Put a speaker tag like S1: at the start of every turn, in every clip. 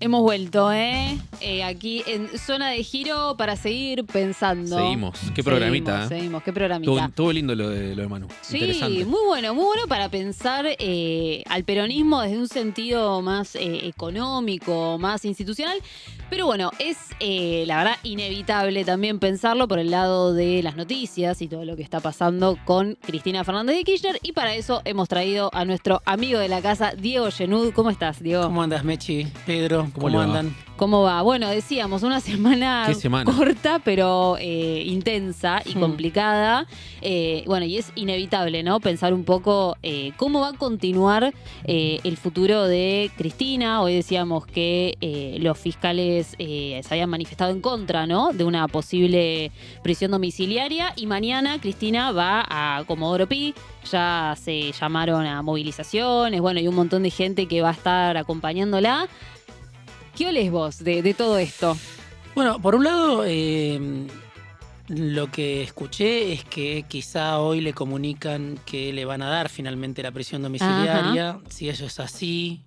S1: Hemos vuelto, aquí en Zona de Giro para seguir pensando.
S2: Seguimos. Qué programita,
S1: Seguimos, qué programita.
S2: Estuvo lindo lo de Manu.
S1: Sí,
S2: Interesante.
S1: muy bueno para pensar al peronismo desde un sentido más económico, más institucional. Pero bueno, es la verdad inevitable también pensarlo por el lado de las noticias y todo lo que está pasando con Cristina Fernández de Kirchner. Y para eso hemos traído a nuestro amigo de la casa, Diego Genud. ¿Cómo estás, Diego?
S3: ¿Cómo andas, Mechi? Pedro, ¿cómo
S2: le
S3: andan?
S1: ¿Cómo va? Bueno, decíamos, una semana
S2: ¿Qué semana?
S1: corta, pero intensa y complicada. Bueno, y es inevitable, ¿no? Pensar un poco cómo va a continuar el futuro de Cristina. Hoy decíamos que los fiscales se habían manifestado en contra, ¿no? De una posible prisión domiciliaria. Y mañana Cristina va a Comodoro Pi. Ya se llamaron a movilizaciones, bueno, y un montón de gente que va a estar acompañándola. ¿Qué olés vos de todo esto?
S3: Bueno, por un lado, lo que escuché es que quizá hoy le comunican que le van a dar finalmente la prisión domiciliaria. Ajá. Si eso es así,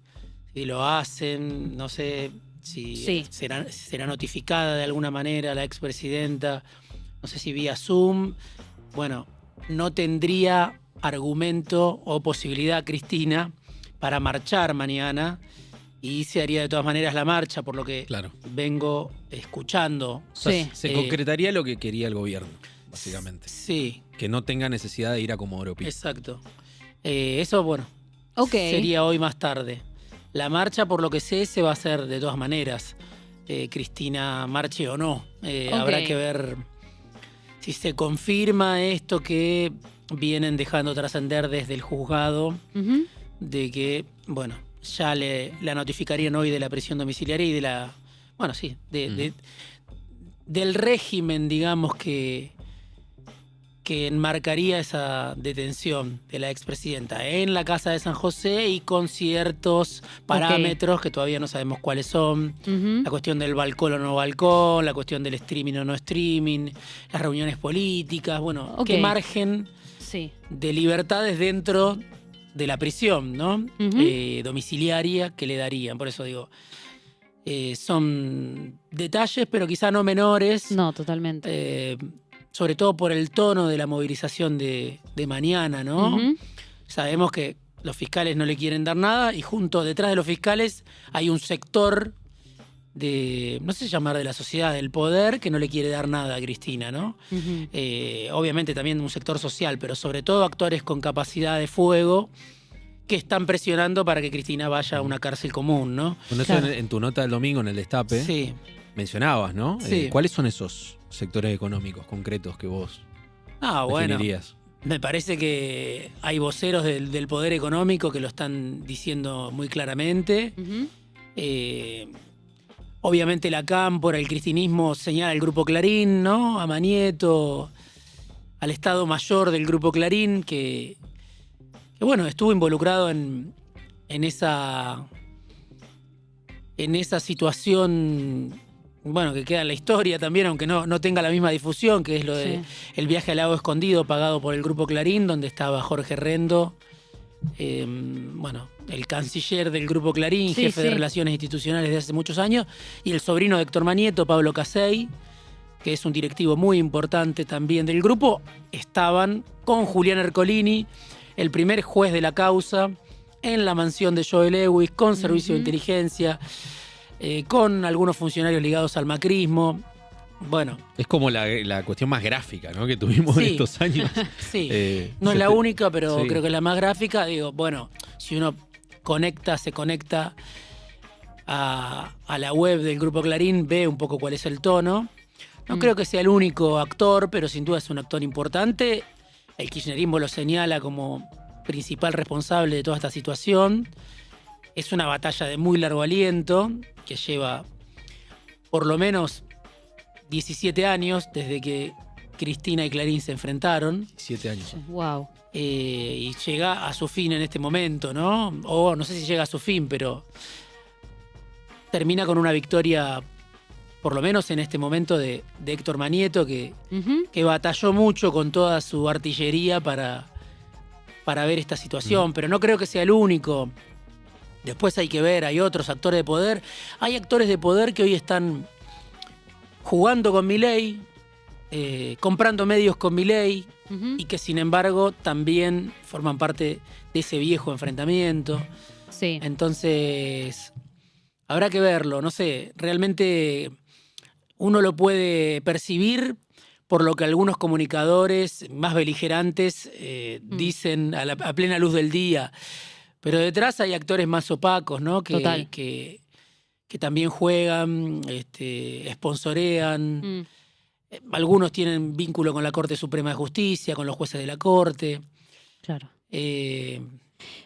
S3: si lo hacen, no sé si será notificada de alguna manera la expresidenta, no sé si vía Zoom. Bueno, no tendría argumento o posibilidad Cristina para marchar mañana. Y se haría de todas maneras la marcha, por lo que vengo escuchando.
S2: O sea, se concretaría lo que quería el gobierno, básicamente.
S3: Sí.
S2: Que no tenga necesidad de ir a Comodoro Pi.
S3: Exacto. Eso, bueno, sería hoy más tarde. La marcha, por lo que sé, se va a hacer de todas maneras. Cristina marche o no. Habrá que ver si se confirma esto que vienen dejando trascender desde el juzgado, de que, bueno, ya la notificarían hoy de la prisión domiciliaria y de la, bueno, sí, del régimen, digamos, que enmarcaría esa detención de la expresidenta en la casa de San José y con ciertos parámetros que todavía no sabemos cuáles son. La cuestión del balcón o no balcón, la cuestión del streaming o no streaming, las reuniones políticas, bueno, qué margen de libertades dentro de la prisión, ¿no? Domiciliaria que le darían. Por eso digo, son detalles, pero quizá no menores.
S1: No, totalmente.
S3: Sobre todo por el tono de la movilización de mañana, ¿no? Sabemos que los fiscales no le quieren dar nada y junto, detrás de los fiscales, hay un sector de, no sé llamar de la sociedad, del poder, que no le quiere dar nada a Cristina, ¿no? Obviamente también un sector social, pero sobre todo actores con capacidad de fuego que están presionando para que Cristina vaya a una cárcel común, ¿no?
S2: Bueno, eso en tu nota del domingo en el Destape mencionabas, ¿no?
S3: Sí.
S2: ¿Cuáles son esos sectores económicos concretos que vos definirías?
S3: Bueno, me parece que hay voceros del poder económico que lo están diciendo muy claramente. Obviamente la cámpora, el cristinismo señala al Grupo Clarín, ¿no? A Manieto, al Estado Mayor del Grupo Clarín, que bueno, estuvo involucrado en esa situación, bueno, que queda en la historia también, aunque no tenga la misma difusión, que es lo de el viaje al lago escondido pagado por el Grupo Clarín, donde estaba Jorge Rendo, bueno, el canciller del Grupo Clarín, jefe de Relaciones Institucionales de hace muchos años, y el sobrino de Héctor Manieto, Pablo Casey, que es un directivo muy importante también del grupo, estaban con Julián Ercolini, el primer juez de la causa, en la mansión de Joe Lewis, con servicio de inteligencia, con algunos funcionarios ligados al macrismo. Bueno.
S2: Es como la cuestión más gráfica, ¿no? Que tuvimos en estos años.
S3: No es la única, pero creo que es la más gráfica. Digo, bueno, si uno se conecta a la web del Grupo Clarín, ve un poco cuál es el tono. No creo que sea el único actor, pero sin duda es un actor importante. El kirchnerismo lo señala como principal responsable de toda esta situación. Es una batalla de muy largo aliento, que lleva por lo menos 17 años desde que Cristina y Clarín se enfrentaron.
S2: 17 años.
S1: Wow.
S3: Y llega a su fin en este momento, ¿no? O no sé si llega a su fin, pero termina con una victoria, por lo menos en este momento, de Héctor Manieto, que batalló mucho con toda su artillería para ver esta situación. Pero no creo que sea el único. Después hay que ver, hay otros actores de poder. Hay actores de poder que hoy están jugando con Milei, comprando medios con Milei, y que sin embargo también forman parte de ese viejo enfrentamiento.
S1: Sí.
S3: Entonces, habrá que verlo. No sé, realmente uno lo puede percibir por lo que algunos comunicadores más beligerantes dicen a plena luz del día. Pero detrás hay actores más opacos, ¿no?
S1: Total.
S3: Que también juegan, sponsorean. Algunos tienen vínculo con la Corte Suprema de Justicia, con los jueces de la Corte.
S1: Claro.
S3: Eh,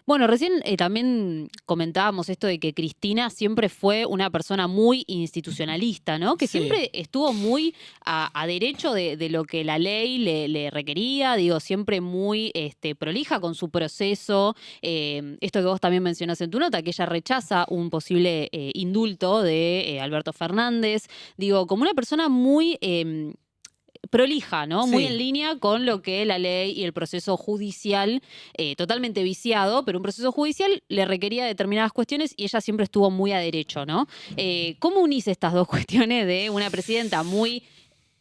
S1: Bueno, recién también comentábamos esto de que Cristina siempre fue una persona muy institucionalista, ¿no? Que
S3: Sí.
S1: siempre estuvo muy a derecho de lo que la ley le requería, digo, siempre muy prolija con su proceso. Esto que vos también mencionás en tu nota, que ella rechaza un posible indulto de Alberto Fernández. Digo, como una persona muy prolija, ¿no?
S3: Sí.
S1: Muy en línea con lo que la ley y el proceso judicial, totalmente viciado, pero un proceso judicial le requería determinadas cuestiones y ella siempre estuvo muy a derecho, ¿no? ¿Cómo unís estas dos cuestiones de una presidenta muy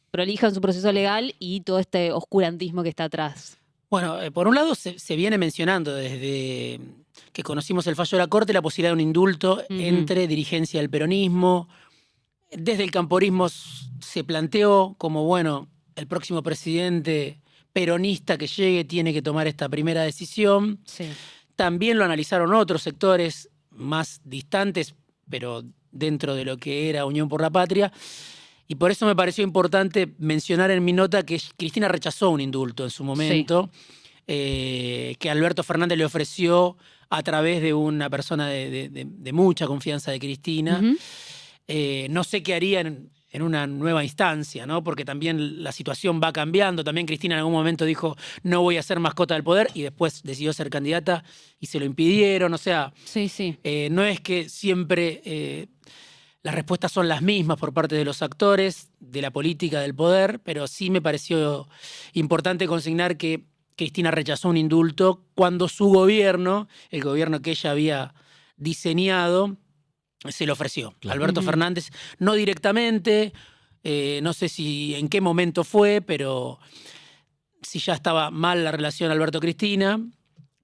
S1: prolija en su proceso legal y todo este oscurantismo que está atrás?
S3: Bueno, por un lado se viene mencionando desde que conocimos el fallo de la Corte la posibilidad de un indulto entre dirigencia del peronismo. Desde el camporismo se planteó como, bueno, el próximo presidente peronista que llegue tiene que tomar esta primera decisión.
S1: Sí.
S3: También lo analizaron otros sectores más distantes, pero dentro de lo que era Unión por la Patria. Y por eso me pareció importante mencionar en mi nota que Cristina rechazó un indulto en su momento, que Alberto Fernández le ofreció a través de una persona de mucha confianza de Cristina. No sé qué haría en una nueva instancia, ¿no? Porque también la situación va cambiando. También Cristina en algún momento dijo no voy a ser mascota del poder y después decidió ser candidata y se lo impidieron. O sea,
S1: Sí, sí.
S3: no es que siempre las respuestas son las mismas por parte de los actores de la política del poder, pero sí me pareció importante consignar que Cristina rechazó un indulto cuando su gobierno, el gobierno que ella había diseñado, se lo ofreció.
S2: Claro.
S3: Alberto Fernández, no directamente, no sé si en qué momento fue, pero si ya estaba mal la relación Alberto-Cristina,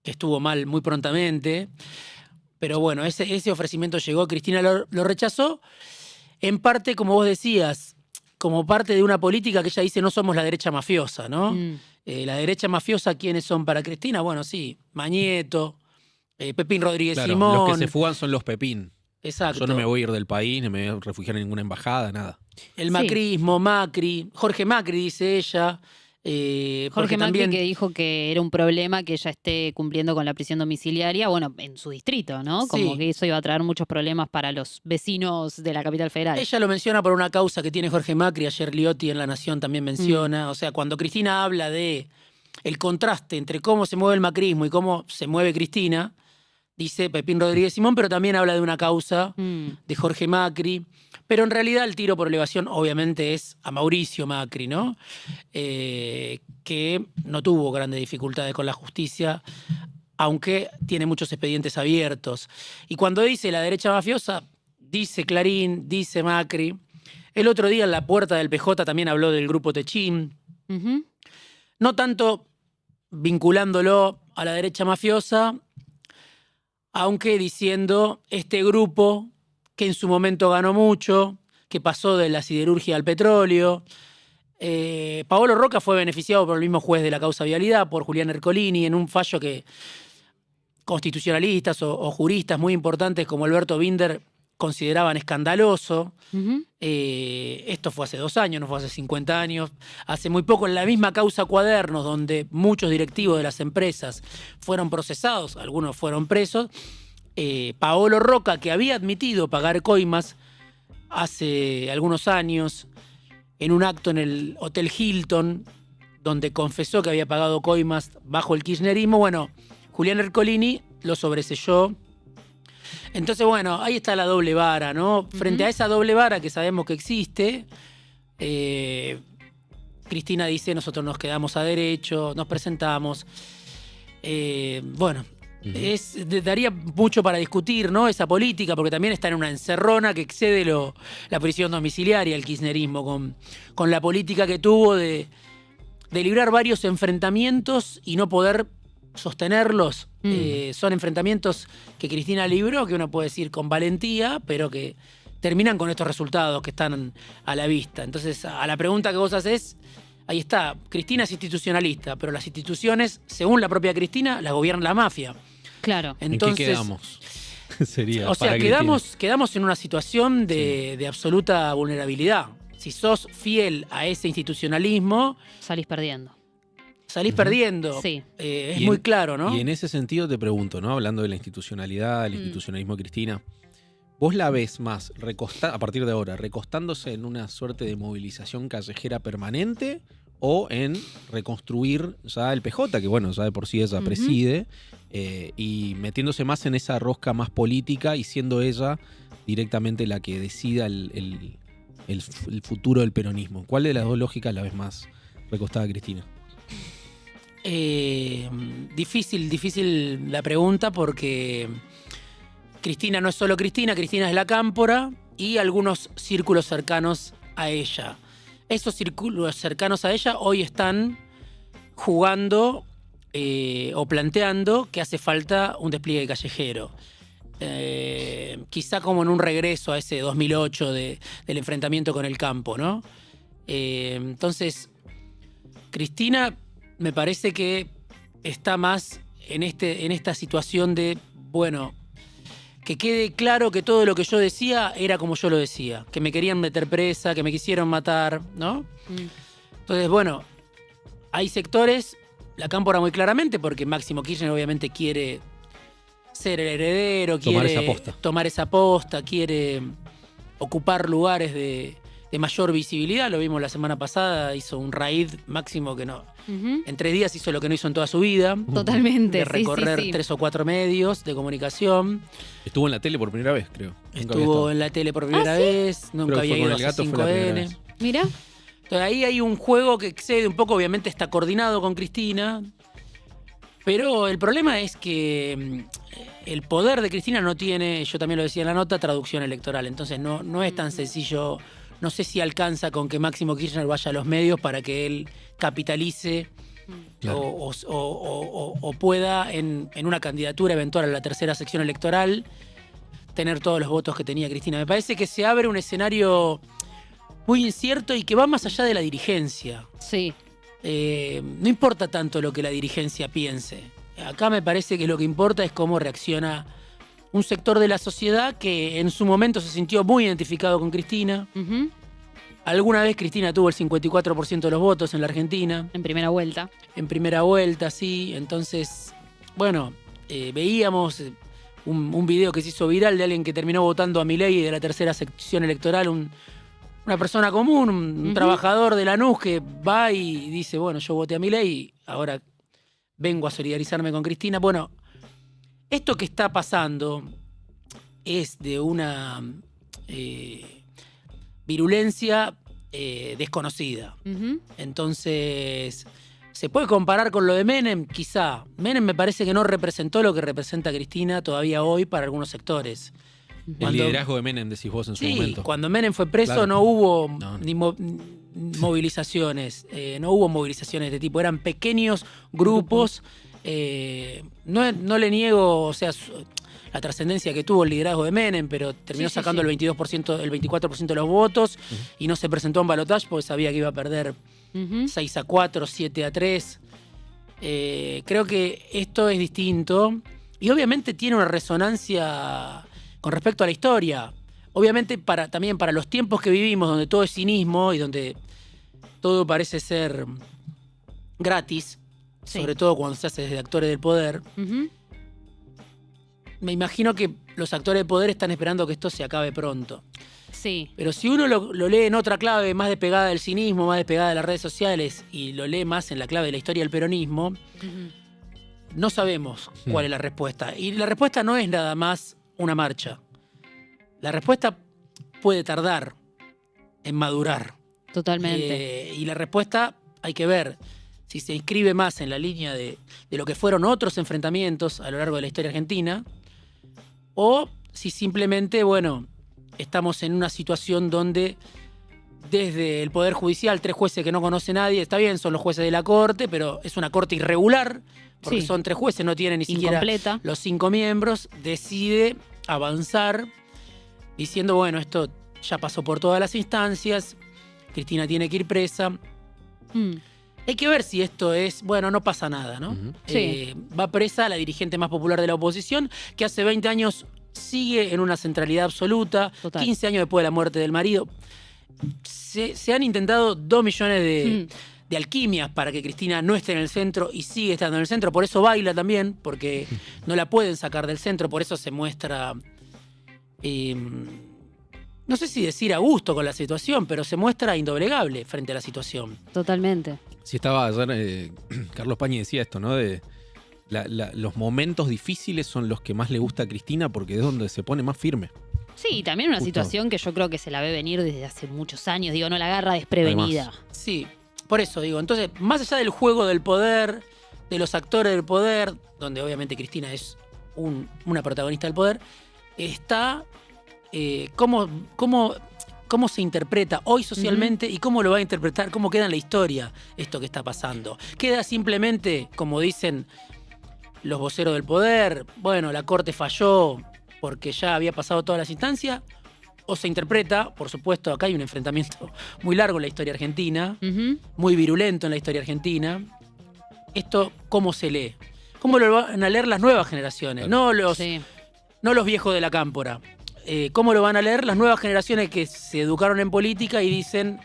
S3: que estuvo mal muy prontamente. Pero bueno, ese ofrecimiento llegó, Cristina lo rechazó, en parte, como vos decías, como parte de una política que ella dice no somos la derecha mafiosa, ¿no? La derecha mafiosa, ¿quiénes son para Cristina? Bueno, sí, Mañeto, Pepín Rodríguez
S2: Claro,
S3: Simón.
S2: los que se fugan son los Pepín.
S3: Exacto.
S2: Yo no me voy a ir del país, no me voy a refugiar en ninguna embajada, nada.
S3: El macrismo, Macri, Jorge Macri, dice ella.
S1: Jorge Macri
S3: también,
S1: que dijo que era un problema que ella esté cumpliendo con la prisión domiciliaria, bueno, en su distrito, ¿no? Como
S3: Sí.
S1: que eso iba a traer muchos problemas para los vecinos de la capital federal.
S3: Ella lo menciona por una causa que tiene Jorge Macri, ayer Liotti en La Nación también menciona. O sea, cuando Cristina habla de el contraste entre cómo se mueve el macrismo y cómo se mueve Cristina, dice Pepín Rodríguez Simón, pero también habla de una causa de Jorge Macri. Pero en realidad el tiro por elevación obviamente es a Mauricio Macri, ¿no? Que no tuvo grandes dificultades con la justicia, aunque tiene muchos expedientes abiertos. Y cuando dice la derecha mafiosa, dice Clarín, dice Macri. El otro día en la puerta del PJ también habló del grupo Techín. No tanto vinculándolo a la derecha mafiosa, aunque diciendo este grupo que en su momento ganó mucho, que pasó de la siderurgia al petróleo. Paolo Roca fue beneficiado por el mismo juez de la causa vialidad, por Julián Ercolini, en un fallo que constitucionalistas o juristas muy importantes como Alberto Binder consideraban escandaloso. Esto fue hace 2 años, no fue hace 50 años. Hace muy poco, en la misma causa Cuadernos, donde muchos directivos de las empresas fueron procesados, algunos fueron presos, Paolo Roca, que había admitido pagar coimas hace algunos años en un acto en el Hotel Hilton, donde confesó que había pagado coimas bajo el kirchnerismo, bueno, Julián Ercolini lo sobreseyó. Entonces, bueno, ahí está la doble vara, ¿no? Frente a esa doble vara que sabemos que existe, Cristina dice, nosotros nos quedamos a derecho, nos presentamos. Bueno, Daría mucho para discutir, ¿no? Esa política, porque también está en una encerrona que excede la prisión domiciliaria, el kirchnerismo, con la política que tuvo de librar varios enfrentamientos y no poder sostenerlos. Son enfrentamientos que Cristina libró, que uno puede decir con valentía, pero que terminan con estos resultados que están a la vista. Entonces, a la pregunta que vos haces, ahí está. Cristina es institucionalista, pero las instituciones, según la propia Cristina, las gobierna la mafia.
S1: Claro.
S3: Entonces,
S2: ¿en qué quedamos? Sería
S3: o sea,
S2: para
S3: quedamos en una situación de absoluta vulnerabilidad. Si sos fiel a ese institucionalismo,
S1: Salís perdiendo.
S3: salís perdiendo.
S1: Sí.
S3: Es muy claro, ¿no?
S2: Y en ese sentido te pregunto, ¿no? Hablando de la institucionalidad, el institucionalismo de Cristina, ¿vos la ves más a partir de ahora, recostándose en una suerte de movilización callejera permanente o en reconstruir ya el PJ, que bueno, ya de por sí ella preside, y metiéndose más en esa rosca más política y siendo ella directamente la que decida el futuro del peronismo? ¿Cuál de las dos lógicas la ves más recostada, Cristina?
S3: Difícil la pregunta porque Cristina no es solo Cristina es la cámpora y algunos círculos cercanos a ella. Esos círculos cercanos a ella hoy están jugando o planteando que hace falta un despliegue callejero. Quizá como en un regreso a ese 2008 del enfrentamiento con el campo, ¿no? Entonces, Cristina me parece que está más en esta situación de, bueno, que quede claro que todo lo que yo decía era como yo lo decía, que me querían meter presa, que me quisieron matar, ¿no? Entonces, bueno, hay sectores, la cámpora muy claramente, porque Máximo Kirchner obviamente quiere ser el heredero, quiere tomar esa posta, quiere ocupar lugares de mayor visibilidad. Lo vimos la semana pasada, hizo un raid Máximo que no. En 3 días hizo lo que no hizo en toda su vida.
S1: Totalmente.
S3: De recorrer 3 o 4 medios de comunicación.
S2: Estuvo en la tele por primera vez, creo.
S3: Estuvo en la tele por primera vez, nunca había ido a C5N.
S1: Mira.
S3: Entonces ahí hay un juego que excede un poco, obviamente está coordinado con Cristina, pero el problema es que el poder de Cristina no tiene, yo también lo decía en la nota, traducción electoral. Entonces no es tan sencillo. No sé si alcanza con que Máximo Kirchner vaya a los medios para que él capitalice o pueda en una candidatura eventual a la tercera sección electoral tener todos los votos que tenía Cristina. Me parece que se abre un escenario muy incierto y que va más allá de la dirigencia.
S1: Sí.
S3: No importa tanto lo que la dirigencia piense. Acá me parece que lo que importa es cómo reacciona un sector de la sociedad que en su momento se sintió muy identificado con Cristina. Alguna vez Cristina tuvo el 54% de los votos en la Argentina.
S1: En primera vuelta.
S3: En primera vuelta, sí. Entonces, bueno, veíamos un video que se hizo viral de alguien que terminó votando a Milei de la tercera sección electoral, una persona común, un trabajador de Lanús que va y dice, bueno, yo voté a Milei, ahora vengo a solidarizarme con Cristina. Bueno, esto que está pasando es de una virulencia desconocida. Entonces, ¿se puede comparar con lo de Menem? Quizá. Menem me parece que no representó lo que representa Cristina todavía hoy para algunos sectores.
S2: El liderazgo de Menem, decís vos en su momento. Cuando
S3: Menem fue preso no hubo movilizaciones, no hubo movilizaciones de tipo, eran pequeños grupos. No le niego, o sea, la trascendencia que tuvo el liderazgo de Menem, pero terminó sacando el 22%, el 24% de los votos y no se presentó en balotaje porque sabía que iba a perder 6-4, 7-3. Creo que esto es distinto y obviamente tiene una resonancia con respecto a la historia. Obviamente también para los tiempos que vivimos, donde todo es cinismo y donde todo parece ser gratis, sobre todo cuando se hace desde actores del poder. Me imagino que los actores del poder están esperando que esto se acabe pronto.
S1: Sí.
S3: Pero si uno lo lee en otra clave, más despegada del cinismo, más despegada de las redes sociales, y lo lee más en la clave de la historia del peronismo, no sabemos cuál es la respuesta. Y la respuesta no es nada más una marcha. La respuesta puede tardar en madurar.
S1: Totalmente.
S3: Y la respuesta hay que ver si se inscribe más en la línea de lo que fueron otros enfrentamientos a lo largo de la historia argentina, o si simplemente, bueno, estamos en una situación donde desde el Poder Judicial, 3 jueces que no conoce nadie, está bien, son los jueces de la Corte, pero es una Corte irregular, porque
S1: Sí.
S3: son 3 jueces, no tienen ni siquiera
S1: Incompleta.
S3: los 5 miembros, decide avanzar diciendo, bueno, esto ya pasó por todas las instancias, Cristina tiene que ir presa.
S1: Mm.
S3: Hay que ver si esto es, bueno, no pasa nada, ¿no?
S2: Ujú.
S1: Sí.
S3: Va presa la dirigente más popular de la oposición, que hace 20 años sigue en una centralidad absoluta,
S1: Total.
S3: 15 años después de la muerte del marido. Se han intentado 2 millones de alquimias para que Cristina no esté en el centro y sigue estando en el centro. Por eso baila también, porque no la pueden sacar del centro, por eso se muestra, no sé si decir a gusto con la situación, pero se muestra indoblegable frente a la situación.
S1: Totalmente.
S2: Sí, estaba ayer, Carlos Pañi decía esto, ¿no? De los momentos difíciles son los que más le gusta a Cristina porque es donde se pone más firme.
S1: Sí, y también una
S2: Justo.
S1: situación que yo creo que se la ve venir desde hace muchos años. Digo, no la agarra desprevenida.
S2: Además.
S3: Sí, por eso digo. Entonces, más allá del juego del poder, de los actores del poder, donde obviamente Cristina es una protagonista del poder, está cómo se interpreta hoy socialmente y cómo lo va a interpretar, cómo queda en la historia esto que está pasando. Queda simplemente, como dicen los voceros del poder, bueno, la Corte falló porque ya había pasado todas las instancias, o se interpreta, por supuesto, acá hay un enfrentamiento muy largo en la historia argentina,
S1: Ujú.
S3: muy virulento en la historia argentina. Esto, ¿cómo se lee? ¿Cómo lo van a leer las nuevas generaciones?
S2: Claro.
S1: Sí.
S3: No los viejos de la cámpora. ¿Cómo lo van a leer las nuevas generaciones que se educaron en política y dicen,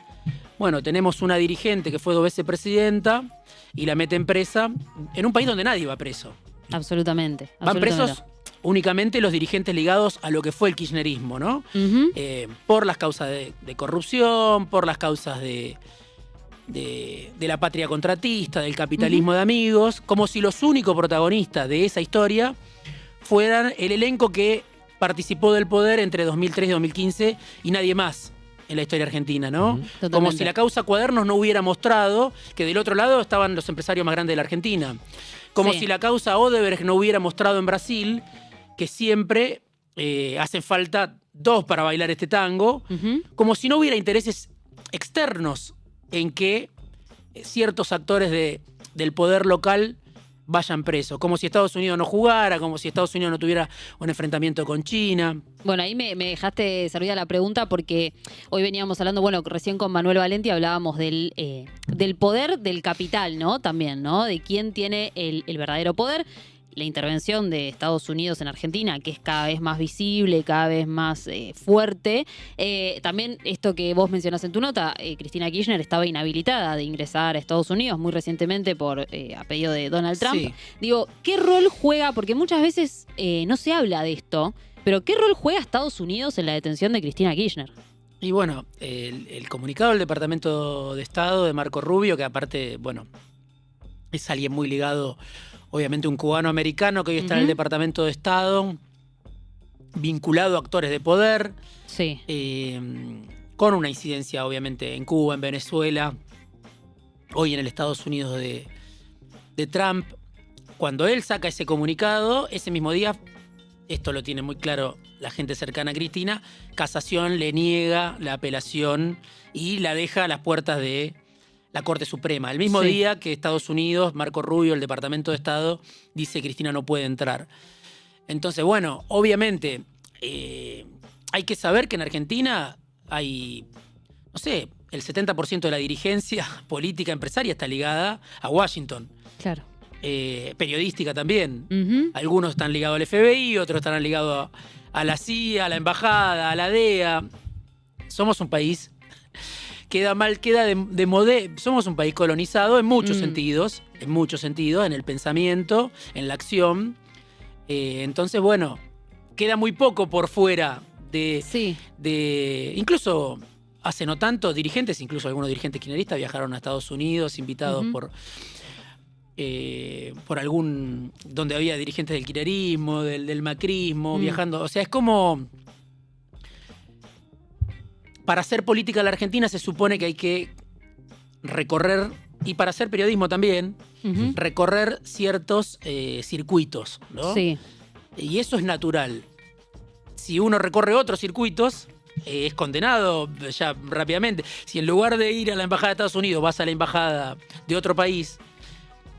S3: bueno, tenemos una dirigente que fue 2 veces presidenta y la meten presa en un país donde nadie va preso?
S1: Absolutamente.
S3: Van
S1: absolutamente.
S3: presos únicamente los dirigentes ligados a lo que fue el kirchnerismo, ¿no?
S1: Ujú.
S3: Por las causas de corrupción, por las causas de la patria contratista, del capitalismo de amigos, como si los únicos protagonistas de esa historia fueran el elenco que participó del poder entre 2003 y 2015 y nadie más en la historia argentina, ¿no?
S2: Ujú.
S3: Como
S1: Totalmente.
S3: si la causa Cuadernos no hubiera mostrado que del otro lado estaban los empresarios más grandes de la Argentina. Como
S1: Sí.
S3: si la causa Odebrecht no hubiera mostrado en Brasil que siempre hacen falta 2 para bailar este tango.
S1: Ujú.
S3: Como si no hubiera intereses externos en que ciertos actores del poder local vayan presos. Como si Estados Unidos no jugara, como si Estados Unidos no tuviera un enfrentamiento con China.
S1: Bueno, ahí me dejaste servida la pregunta porque hoy veníamos hablando, bueno, recién con Manuel Valenti hablábamos del poder del capital, ¿no? También, ¿no? De quién tiene el verdadero poder. La intervención de Estados Unidos en Argentina, que es cada vez más visible, cada vez más fuerte. También esto que vos mencionás en tu nota, Cristina Kirchner estaba inhabilitada de ingresar a Estados Unidos muy recientemente a pedido de Donald Trump.
S3: Sí.
S1: Digo, ¿qué rol juega? Porque muchas veces no se habla de esto, pero ¿qué rol juega Estados Unidos en la detención de Cristina Kirchner?
S3: Y bueno, el comunicado del Departamento de Estado de Marco Rubio, que aparte, bueno, es alguien muy ligado, obviamente un cubano-americano que hoy está en el
S1: Ujú.
S3: Departamento de Estado, vinculado a actores de poder,
S1: Sí.
S3: con una incidencia obviamente en Cuba, en Venezuela, hoy en el Estados Unidos de Trump. Cuando él saca ese comunicado, ese mismo día, esto lo tiene muy claro la gente cercana a Cristina, Casación le niega la apelación y la deja a las puertas de la Corte Suprema. El mismo
S1: Sí.
S3: día que Estados Unidos, Marco Rubio, el Departamento de Estado, dice Cristina no puede entrar. Entonces, bueno, obviamente hay que saber que en Argentina hay, no sé, el 70% de la dirigencia política empresaria está ligada a Washington.
S1: Claro.
S3: Periodística también.
S1: Ujú.
S3: Algunos están ligados al FBI, otros están ligados a la CIA, a la embajada, a la DEA. Somos un país somos un país colonizado en muchos sentidos, en el pensamiento, en la acción. Entonces, bueno, queda muy poco por fuera
S1: Sí.
S3: incluso hace no tanto, dirigentes, incluso algunos dirigentes kirchneristas viajaron a Estados Unidos, invitados
S1: Ujú.
S3: por algún, donde había dirigentes del kirchnerismo, del macrismo,
S1: Mm.
S3: viajando. O sea, es como, para hacer política en la Argentina se supone que hay que recorrer y para hacer periodismo también, recorrer ciertos circuitos, ¿no?
S1: Sí.
S3: Y eso es natural. Si uno recorre otros circuitos, es condenado ya rápidamente. Si en lugar de ir a la embajada de Estados Unidos vas a la embajada de otro país,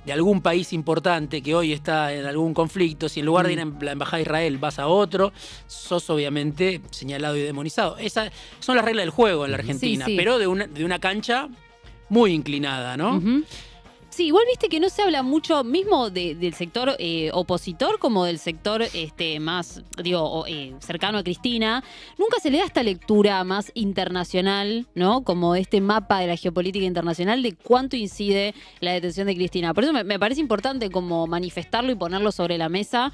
S3: de algún país importante que hoy está en algún conflicto, si en lugar de ir a la embajada de Israel vas a otro, sos obviamente señalado y demonizado. Esas son las reglas del juego en la Argentina,
S1: Sí, sí.
S3: pero de una cancha muy inclinada, ¿no?
S1: Ujú. Sí, igual viste que no se habla mucho mismo del sector opositor como del sector más, digo, cercano a Cristina. Nunca se le da esta lectura más internacional, ¿no? Como este mapa de la geopolítica internacional de cuánto incide la detención de Cristina. Por eso me parece importante como manifestarlo y ponerlo sobre la mesa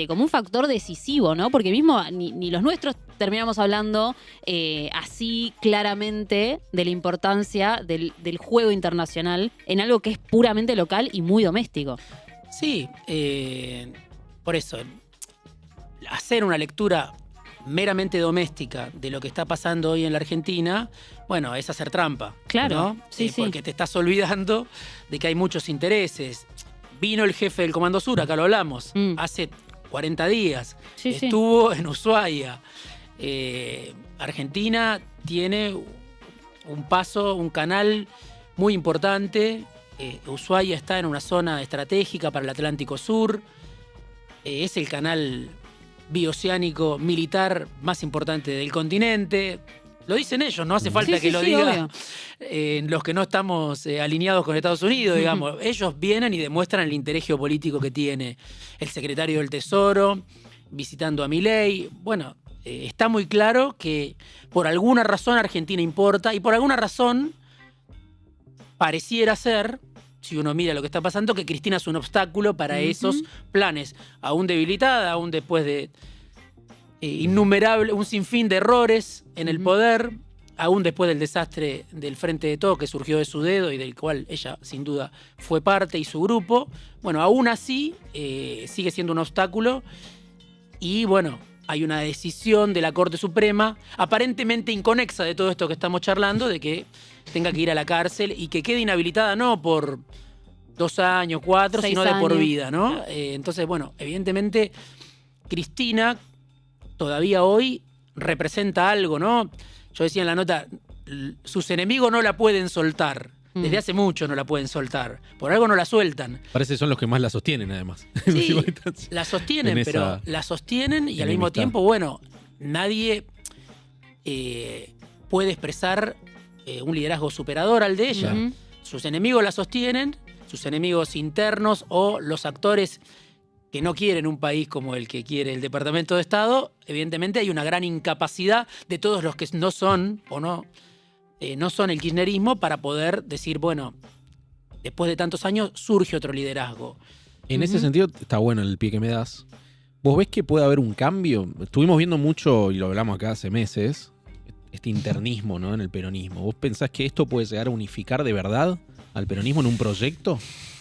S1: como un factor decisivo, ¿no? Porque mismo ni los nuestros terminamos hablando así claramente de la importancia del juego internacional en algo que es puramente local y muy doméstico.
S3: Sí, por eso, hacer una lectura meramente doméstica de lo que está pasando hoy en la Argentina, bueno, es hacer trampa.
S1: Claro,
S3: ¿no?
S1: sí, sí.
S3: Porque te estás olvidando de que hay muchos intereses. Vino el jefe del Comando Sur, acá lo hablamos, hace 40 días.
S1: Sí, sí.
S3: Estuvo en Ushuaia. Argentina tiene un canal muy importante. Ushuaia está en una zona estratégica para el Atlántico Sur. Es el canal bioceánico militar más importante del continente. Lo dicen ellos, no hace falta que lo diga los que no estamos alineados con Estados Unidos, digamos. Ellos vienen y demuestran el interés geopolítico que tiene el secretario del Tesoro visitando a Milei. Bueno, está muy claro que por alguna razón Argentina importa y por alguna razón pareciera ser, si uno mira lo que está pasando, que Cristina es un obstáculo para esos planes, aún debilitada, aún después de un sinfín de errores en el poder, aún después del desastre del Frente de Todos que surgió de su dedo y del cual ella sin duda fue parte y su grupo. Bueno, aún así sigue siendo un obstáculo y bueno, hay una decisión de la Corte Suprema aparentemente inconexa de todo esto que estamos charlando, de que tenga que ir a la cárcel y que quede inhabilitada no por 2 años, 4,
S1: 6
S3: sino de por
S1: años.
S3: vida, ¿no? Entonces, bueno, evidentemente Cristina todavía hoy representa algo, ¿no? Yo decía en la nota, sus enemigos no la pueden soltar. Desde hace mucho no la pueden soltar. Por algo no la sueltan.
S2: Parece que son los que más la sostienen, además.
S3: Sí, la sostienen, pero la sostienen y al mismo tiempo, bueno, nadie puede expresar un liderazgo superador al de ella. Sus enemigos la sostienen, sus enemigos internos o los actores que no quieren un país como el que quiere el Departamento de Estado. Evidentemente hay una gran incapacidad de todos los que no son o no son el kirchnerismo para poder decir, bueno, después de tantos años surge otro liderazgo.
S2: En ese sentido, está bueno el pie que me das. ¿Vos ves que puede haber un cambio? Estuvimos viendo mucho, y lo hablamos acá hace meses, este internismo, ¿no? En el peronismo. ¿Vos pensás que esto puede llegar a unificar de verdad al peronismo en un proyecto?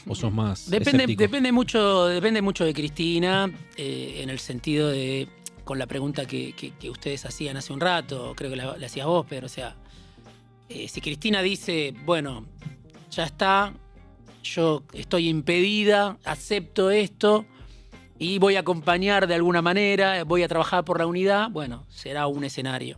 S2: ¿O sos más escéptico?
S3: Depende mucho de Cristina, en el sentido de, con la pregunta que ustedes hacían hace un rato, creo que la hacías vos, pero o sea, si Cristina dice, bueno, ya está, yo estoy impedida, acepto esto y voy a acompañar de alguna manera, voy a trabajar por la unidad, bueno, será un escenario.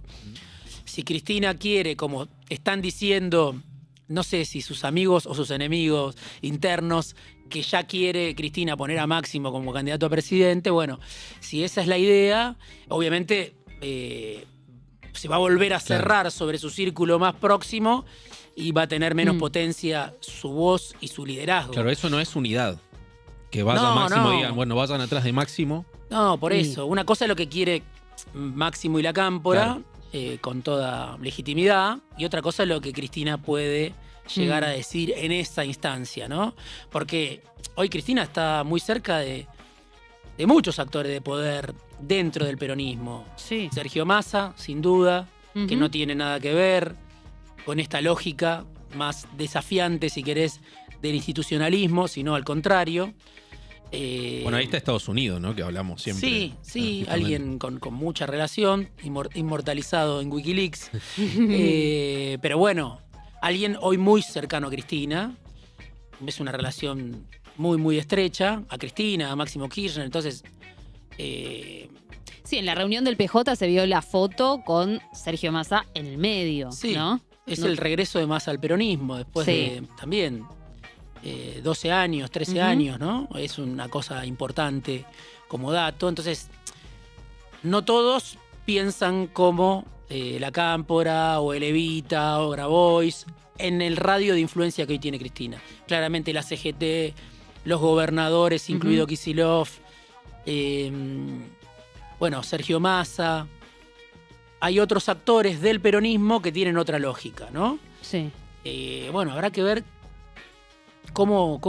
S3: Si Cristina quiere, como están diciendo, no sé si sus amigos o sus enemigos internos, que ya quiere Cristina poner a Máximo como candidato a presidente, bueno, si esa es la idea, obviamente se va a volver a cerrar sobre su círculo más próximo y va a tener menos potencia su voz y su liderazgo.
S2: Claro, eso no es unidad. Que vaya Máximo y digan, bueno, vayan atrás de Máximo.
S3: No, por eso. Una cosa es lo que quiere Máximo y la Cámpora, con toda legitimidad, y otra cosa es lo que Cristina puede llegar a decir en esa instancia, ¿no? Porque hoy Cristina está muy cerca de muchos actores de poder dentro del peronismo.
S1: Sí.
S3: Sergio Massa, sin duda, que no tiene nada que ver con esta lógica más desafiante, si querés, del institucionalismo, sino al contrario.
S2: Bueno, ahí está Estados Unidos, ¿no? Que hablamos siempre.
S3: Sí, alguien con mucha relación, inmortalizado en Wikileaks. Pero bueno, alguien hoy muy cercano a Cristina, es una relación muy, muy estrecha, a Cristina, a Máximo Kirchner, entonces...
S1: Sí, en la reunión del PJ se vio la foto con Sergio Massa en el medio,
S3: sí,
S1: ¿no?
S3: es el regreso de Massa al peronismo, después de también 12 años, 13 años, ¿no? Es una cosa importante como dato. Entonces, no todos piensan como la Cámpora o el Evita o Grabois en el radio de influencia que hoy tiene Cristina. Claramente la CGT, los gobernadores, incluido Kicillof, bueno, Sergio Massa. Hay otros actores del peronismo que tienen otra lógica, ¿no?
S1: Sí.
S3: Bueno, habrá que ver cómo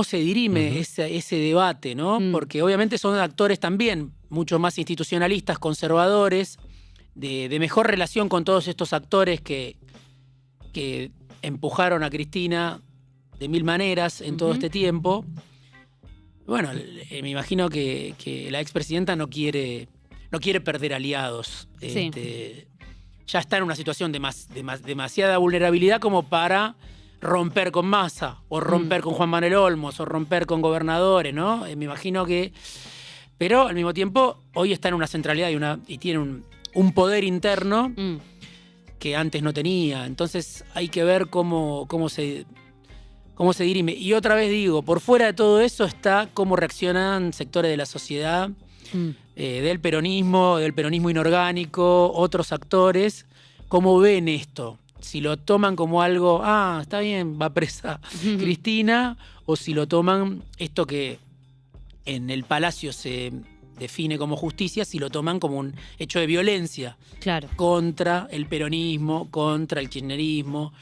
S3: se dirime ese debate, ¿no? Porque obviamente son actores también mucho más institucionalistas, conservadores, de mejor relación con todos estos actores que empujaron a Cristina de mil maneras en todo este tiempo. Bueno, me imagino que la expresidenta no quiere perder aliados.
S1: Sí.
S3: Ya está en una situación de demasiada vulnerabilidad como para romper con Massa, o romper con Juan Manuel Olmos, o romper con gobernadores, ¿no? Me imagino que... Pero al mismo tiempo, hoy está en una centralidad y tiene un poder interno que antes no tenía. Entonces hay que ver cómo se dirime. Y otra vez digo, por fuera de todo eso está cómo reaccionan sectores de la sociedad, del peronismo inorgánico, otros actores, cómo ven esto. Si lo toman como algo, está bien, va presa Cristina, o si lo toman esto que en el Palacio se define como justicia, si lo toman como un hecho de violencia contra el peronismo, contra el kirchnerismo,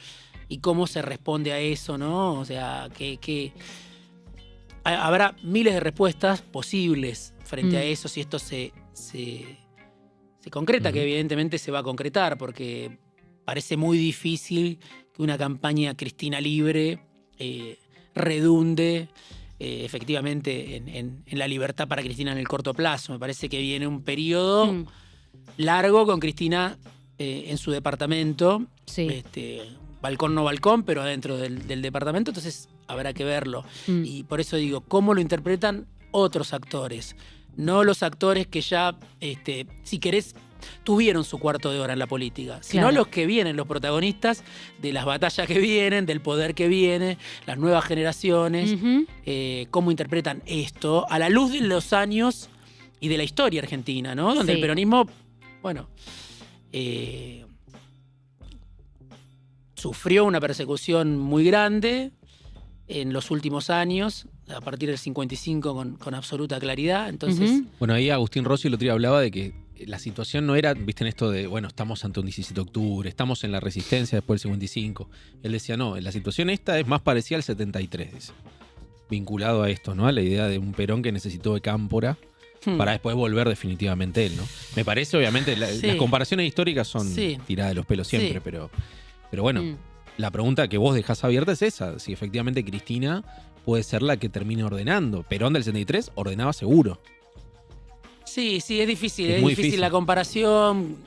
S3: y cómo se responde a eso, ¿no? O sea, que habrá miles de respuestas posibles frente a eso, si esto se concreta, que evidentemente se va a concretar, porque parece muy difícil que una campaña Cristina libre redunde efectivamente en la libertad para Cristina en el corto plazo. Me parece que viene un periodo largo con Cristina en su departamento, balcón no balcón, pero adentro del departamento, entonces habrá que verlo. Y por eso digo, ¿cómo lo interpretan otros actores? No los actores que ya, si querés, tuvieron su cuarto de hora en la política, sino los que vienen, los protagonistas de las batallas que vienen, del poder que viene, las nuevas generaciones, cómo interpretan esto a la luz de los años y de la historia argentina, ¿no? Donde el peronismo, bueno, sufrió una persecución muy grande en los últimos años, a partir del 55 con absoluta claridad. Entonces,
S2: bueno, ahí Agustín Rossi el otro día hablaba de que la situación no era, viste, en esto de, bueno, estamos ante un 17 de octubre, estamos en la resistencia después del 55. Él decía, no, la situación esta es más parecida al 73, dice, vinculado a esto, ¿no? A la idea de un Perón que necesitó de Cámpora para después volver definitivamente él, ¿no? Me parece, obviamente, las comparaciones históricas son tiradas de los pelos siempre, pero bueno, la pregunta que vos dejás abierta es esa, si efectivamente Cristina puede ser la que termine ordenando. Perón del 73 ordenaba seguro.
S3: Sí, es difícil, es difícil la comparación.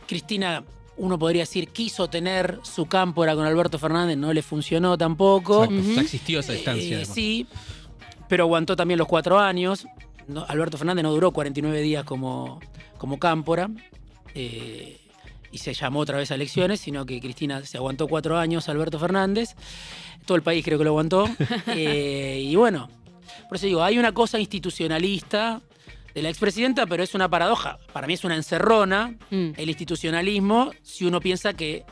S3: Cristina, uno podría decir, quiso tener su Cámpora con Alberto Fernández, no le funcionó tampoco.
S2: Exacto, existió esa distancia.
S3: Sí, pero aguantó también los 4 años. No, Alberto Fernández no duró 49 días como Cámpora. Y se llamó otra vez a elecciones, sino que Cristina se aguantó 4 años, Alberto Fernández. Todo el país creo que lo aguantó. Y bueno, por eso digo, hay una cosa institucionalista de la expresidenta, pero es una paradoja. Para mí es una encerrona el institucionalismo si uno piensa que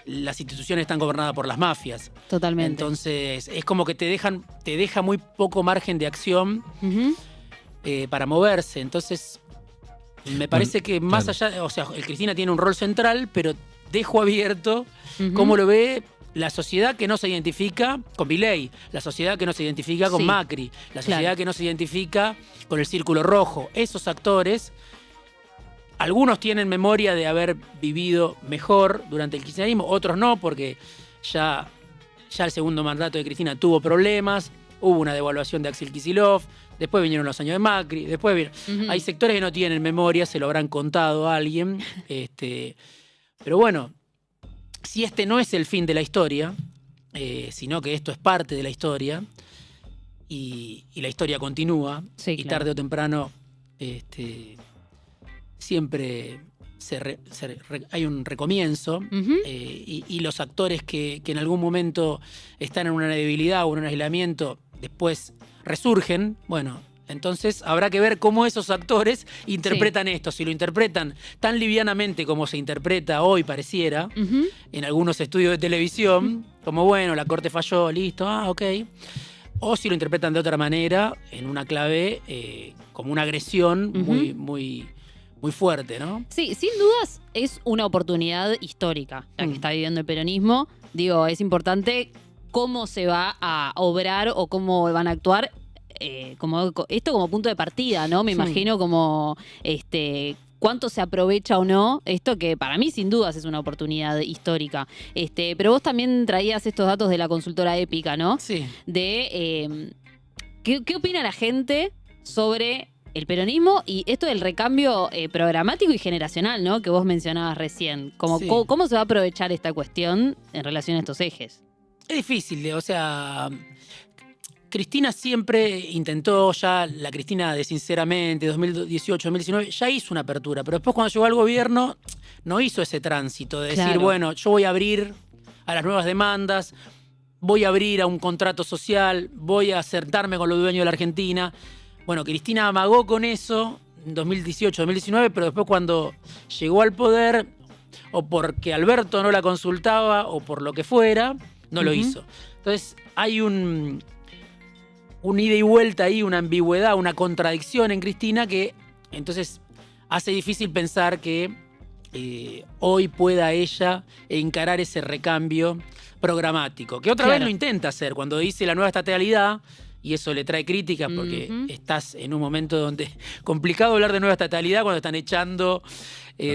S3: las instituciones están gobernadas por las mafias.
S1: Totalmente.
S3: Entonces, es como que te deja muy poco margen de acción para moverse. Entonces, me parece que más allá, o sea, el Cristina tiene un rol central, pero dejo abierto cómo lo ve la sociedad que no se identifica con Milei, la sociedad que no se identifica con Macri, la sociedad que no se identifica con el Círculo Rojo. Esos actores, algunos tienen memoria de haber vivido mejor durante el kirchnerismo, otros no, porque ya el segundo mandato de Cristina tuvo problemas, hubo una devaluación de Axel Kicillof, después vinieron los años de Macri, después vinieron... Hay sectores que no tienen memoria, se lo habrán contado a alguien, pero bueno, si este no es el fin de la historia, sino que esto es parte de la historia y la historia continúa,
S1: Sí,
S3: y
S1: claro.
S3: tarde o temprano siempre hay un recomienzo.
S1: Ujú.
S3: Y los actores que en algún momento están en una debilidad o en un aislamiento, después resurgen, bueno, entonces habrá que ver cómo esos actores interpretan esto. Si lo interpretan tan livianamente como se interpreta hoy, pareciera,
S1: Ujú.
S3: en algunos estudios de televisión, como bueno, la corte falló, listo, ok. O si lo interpretan de otra manera, en una clave como una agresión
S1: Ujú.
S3: muy fuerte, ¿no?
S1: Sí, sin dudas es una oportunidad histórica la que está viviendo el peronismo. Digo, es importante cómo se va a obrar o cómo van a actuar. Esto como punto de partida, ¿no? Me imagino como cuánto se aprovecha o no esto, que para mí sin dudas es una oportunidad histórica. Pero vos también traías estos datos de la consultora Épica, ¿no?
S3: Sí.
S1: De ¿qué opina la gente sobre el peronismo y esto del recambio programático y generacional, ¿no? Que vos mencionabas recién.
S3: Sí.
S1: ¿Cómo se va a aprovechar esta cuestión en relación a estos ejes?
S3: Es difícil, o sea, Cristina siempre intentó, ya la Cristina de Sinceramente, 2018, 2019, ya hizo una apertura, pero después cuando llegó al gobierno no hizo ese tránsito de decir,
S1: Claro.
S3: bueno, yo voy a abrir a las nuevas demandas, voy a abrir a un contrato social, voy a sentarme con los dueños de la Argentina. Bueno, Cristina amagó con eso en 2018, 2019, pero después cuando llegó al poder, o porque Alberto no la consultaba, o por lo que fuera, no lo hizo. Entonces hay un ida y vuelta ahí, una ambigüedad, una contradicción en Cristina que entonces hace difícil pensar que hoy pueda ella encarar ese recambio programático, que otra vez lo intenta hacer cuando dice la nueva estatalidad, y eso le trae críticas porque estás en un momento donde complicado hablar de nueva estatalidad cuando están echando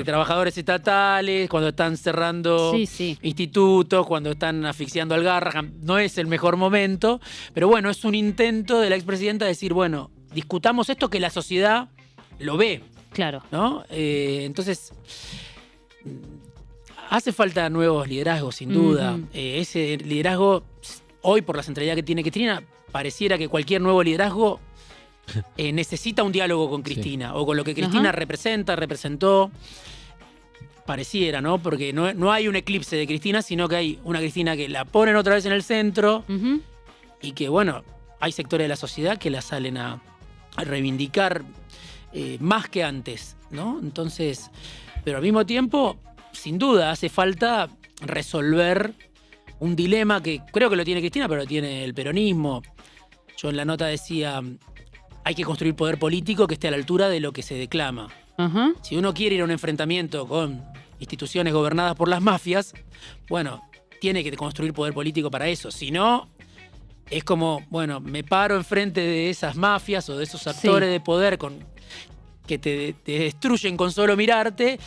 S3: trabajadores estatales, cuando están cerrando institutos, cuando están asfixiando al Garrahan. No es el mejor momento, pero bueno, es un intento de la expresidenta de decir, bueno, discutamos esto que la sociedad lo ve.
S1: Claro.
S3: ¿No? Entonces, hace falta nuevos liderazgos, sin duda. Ese liderazgo, hoy por la centralidad que tiene Cristina, pareciera que cualquier nuevo liderazgo necesita un diálogo con Cristina, o con lo que Cristina representó. Pareciera, ¿no? Porque no hay un eclipse de Cristina, sino que hay una Cristina que la ponen otra vez en el centro y que, bueno, hay sectores de la sociedad que la salen a reivindicar más que antes, ¿no? Entonces, pero al mismo tiempo, sin duda, hace falta resolver un dilema que creo que lo tiene Cristina, pero lo tiene el peronismo. Yo en la nota decía, hay que construir poder político que esté a la altura de lo que se declama. Si uno quiere ir a un enfrentamiento con instituciones gobernadas por las mafias, bueno, tiene que construir poder político para eso. Si no, es como, bueno, me paro enfrente de esas mafias o de esos actores de poder que te destruyen con solo mirarte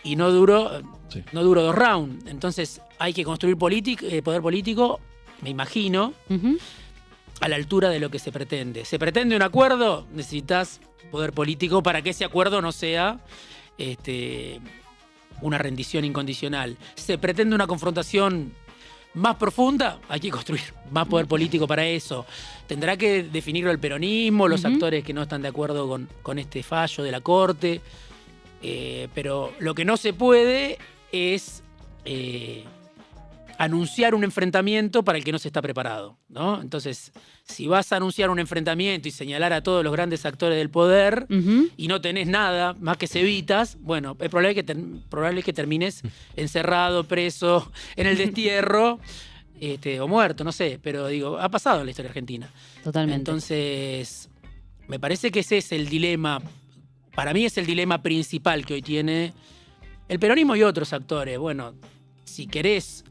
S3: y no duró 2 rounds. Entonces hay que construir poder político, me imagino, a la altura de lo que se pretende. ¿Se pretende un acuerdo? Necesitas poder político para que ese acuerdo no sea una rendición incondicional. ¿Se pretende una confrontación más profunda? Hay que construir más poder político para eso. Tendrá que definirlo el peronismo, los actores que no están de acuerdo con este fallo de la Corte. Pero lo que no se puede es anunciar un enfrentamiento para el que no se está preparado, ¿no? Entonces, si vas a anunciar un enfrentamiento y señalar a todos los grandes actores del poder y no tenés nada más que cebitas, bueno, es probable que termines encerrado, preso, en el destierro o muerto, no sé, pero digo, ha pasado en la historia argentina.
S1: Totalmente.
S3: Entonces, me parece que ese es el dilema, para mí es el dilema principal que hoy tiene el peronismo y otros actores. Bueno, si querés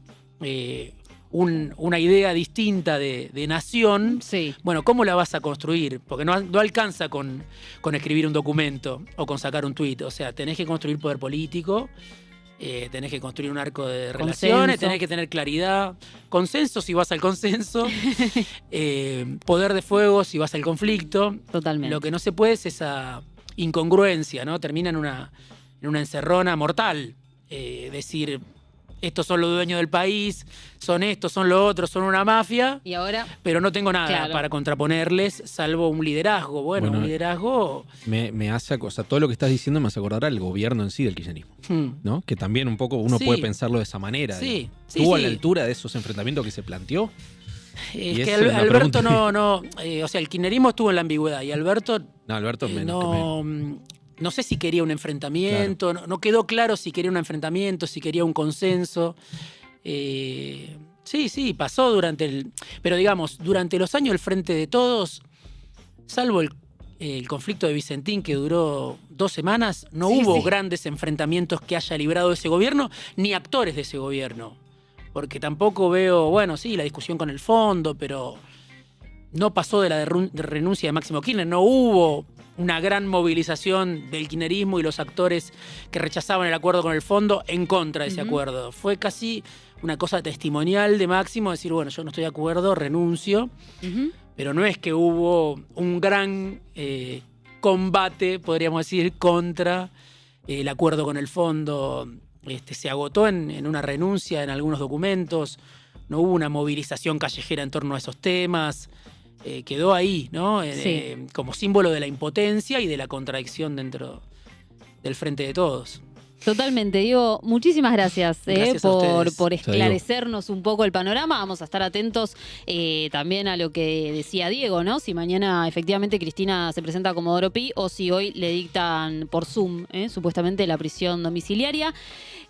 S3: una idea distinta de nación, bueno, ¿cómo la vas a construir? Porque no alcanza con escribir un documento o con sacar un tuit. O sea, tenés que construir poder político, tenés que construir un arco de relaciones, tenés que tener claridad, consenso si vas al consenso, poder de fuego si vas al conflicto.
S1: Totalmente.
S3: Lo que no se puede es esa incongruencia, ¿no? Termina en una encerrona mortal. Decir, estos son los dueños del país, son estos, son los otros, son una mafia,
S1: Y ahora,
S3: pero no tengo nada
S1: Claro.
S3: para contraponerles, salvo un liderazgo. Bueno, un liderazgo...
S2: Me hace, o sea, todo lo que estás diciendo me hace acordar al gobierno en sí del kirchnerismo, ¿no? Que también un poco uno
S3: Sí.
S2: puede pensarlo de esa manera.
S3: Sí,
S2: digamos.
S3: sí,
S2: ¿Estuvo a
S3: sí.
S2: la altura de esos enfrentamientos que se planteó?
S3: Es
S2: Y
S3: que
S2: esa es una
S3: Alberto
S2: pregunta.
S3: o sea, el kirchnerismo estuvo en la ambigüedad y Alberto
S2: No, Alberto menos que menos.
S3: no sé si quería un enfrentamiento, no quedó claro si quería un enfrentamiento, si quería un consenso. Sí, pasó pero digamos, durante los años del Frente de Todos, salvo el conflicto de Vicentín que duró 2 semanas, no
S1: Sí,
S3: hubo
S1: sí.
S3: grandes enfrentamientos que haya librado ese gobierno, ni actores de ese gobierno. Porque tampoco veo, bueno, sí, la discusión con el fondo, pero no pasó de la de renuncia de Máximo Kirchner, no hubo una gran movilización del kirchnerismo y los actores que rechazaban el acuerdo con el fondo en contra de ese acuerdo. Fue casi una cosa testimonial de Máximo, decir, bueno, yo no estoy de acuerdo, renuncio,
S1: ujú,
S3: pero no es que hubo un gran combate, podríamos decir, contra el acuerdo con el fondo. Se agotó en una renuncia en algunos documentos, no hubo una movilización callejera en torno a esos temas, quedó ahí, ¿no?
S1: Sí.
S3: Como símbolo de la impotencia y de la contradicción dentro del Frente de Todos.
S1: totalmente. Diego, muchísimas gracias,
S3: Gracias a
S1: por
S3: ustedes.
S1: esclarecernos un poco el panorama. Vamos a estar atentos también a lo que decía Diego, ¿no? Si mañana efectivamente Cristina se presenta a Comodoro Pi o si hoy le dictan por Zoom, supuestamente la prisión domiciliaria.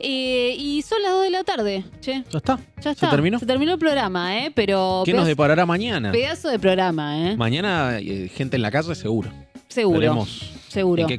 S1: Y son las 2 de la tarde, che.
S2: Ya está.
S1: Ya está.
S2: ¿Se terminó?
S1: Se terminó el programa, pero
S2: ¿Qué nos deparará mañana?
S1: pedazo de programa,
S2: Mañana gente en la calle seguro.
S1: Seguro.
S2: Veremos
S1: Seguro.
S2: en qué